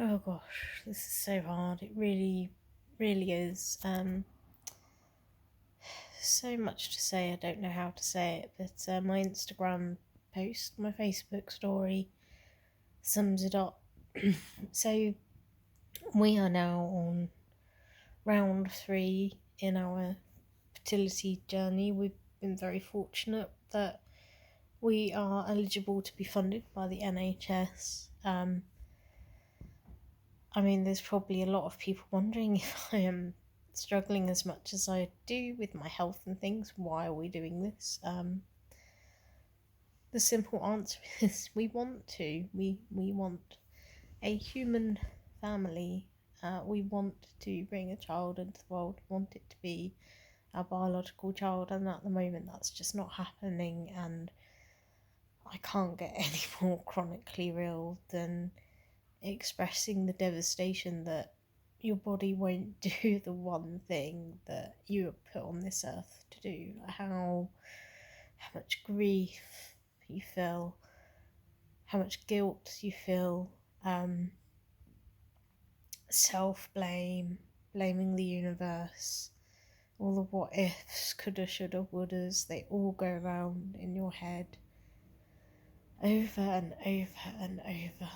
Oh gosh, this is so hard. It really, really is. So much to say. I don't know how to say it, but my Instagram post, my Facebook story sums it up. So we are now on round 3 in our fertility journey. We've been very fortunate that we are eligible to be funded by the NHS. I mean, there's probably a lot of people wondering if I am struggling as much as I do with my health and things. Why are we doing this? The simple answer is we want to. We want a human family. We want to bring a child into the world. We want it to be our biological child, and at the moment that's just not happening. And I can't get any more chronically real than expressing the devastation that your body won't do the one thing that you were put on this earth to do. How much grief you feel, how much guilt you feel, self-blame, blaming the universe, all the what ifs, coulda, shoulda, wouldas, they all go around in your head over and over and over,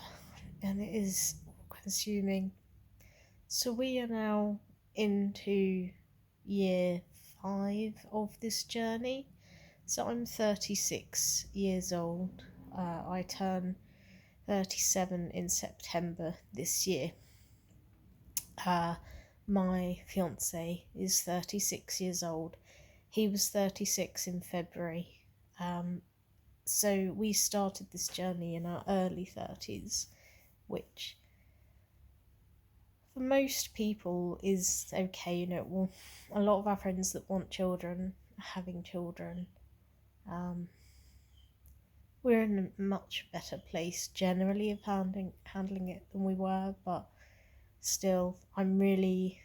and it is consuming. So we are now into year 5 of this journey. So I'm 36 years old. I turn 37 in September this year. My fiance is 36 years old. He was 36 in February. So we started this journey in our early 30s, which for most people is okay. Well, a lot of our friends that want children are having children. We're in a much better place generally of handling it than we were, but still, I'm really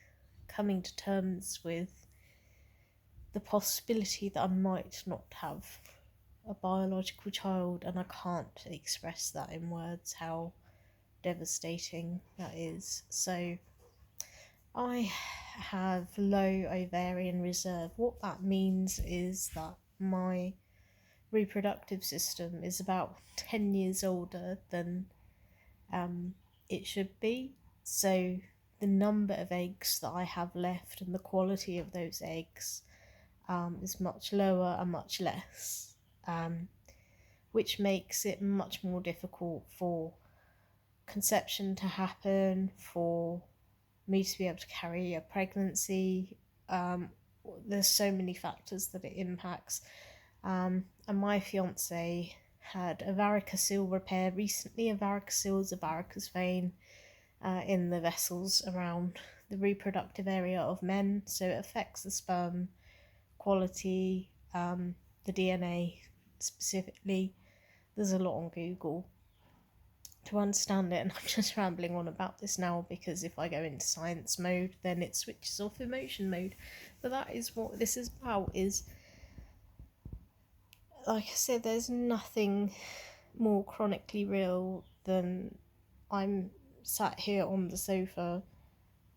coming to terms with the possibility that I might not have a biological child, and I can't express that in words how devastating that is. So I have low ovarian reserve. What that means is that my reproductive system is about 10 years older than it should be. So the number of eggs that I have left and the quality of those eggs is much lower and much less, which makes it much more difficult for conception to happen, for me to be able to carry a pregnancy. There's so many factors that it impacts. And my fiance had a varicocele repair recently. A varicocele is a varicose vein in the vessels around the reproductive area of men, so it affects the sperm quality, the DNA specifically. There's a lot on Google to understand it, and I'm just rambling on about this now because if I go into science mode then it switches off emotion mode. But that is what this is about. Is, like I said, there's nothing more chronically real than I'm sat here on the sofa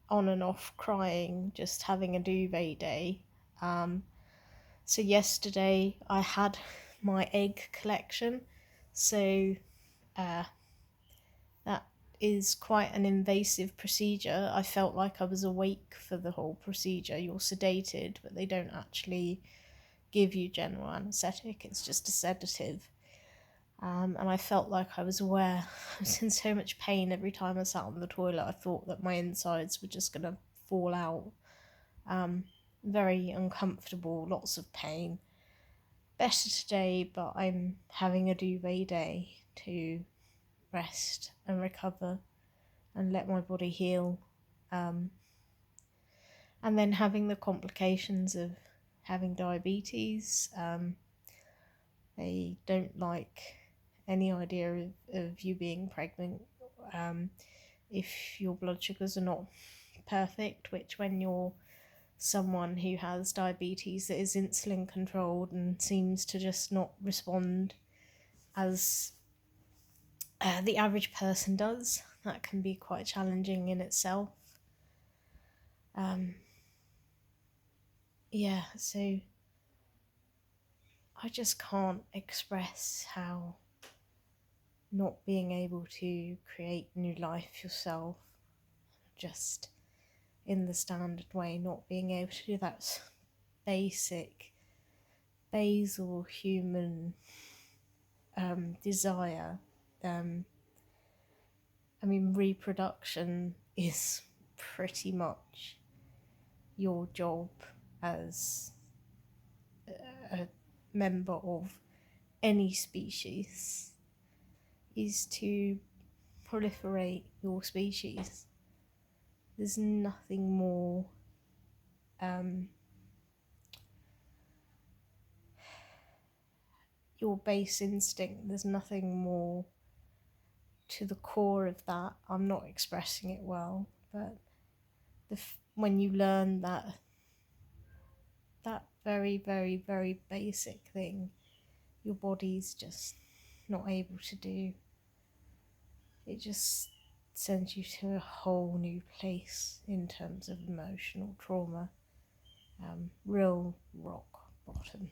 on and off crying, just having a duvet day. So yesterday I had my egg collection, so that is quite an invasive procedure. I felt like I was awake for the whole procedure. You're sedated, but they don't actually give you general anaesthetic, it's just a sedative. And I felt like I was aware. I was in so much pain every time I sat on the toilet. I thought that my insides were just going to fall out. Very uncomfortable, lots of pain. Better today, but I'm having a duvet day to rest and recover and let my body heal. And then having the complications of having diabetes. They don't like any idea of you being pregnant if your blood sugars are not perfect, which when you're someone who has diabetes that is insulin controlled and seems to just not respond as the average person does, that can be quite challenging in itself. Yeah, so I just can't express how not being able to create new life yourself, just in the standard way, not being able to do that basic basal human desire. I mean, reproduction is pretty much your job as a member of any species, is to proliferate your species. There's nothing more your base instinct, there's nothing more to the core of that. I'm not expressing it well, but when you learn that very, very, very basic thing, your body's just not able to do, it just sends you to a whole new place in terms of emotional trauma. Real rock bottom.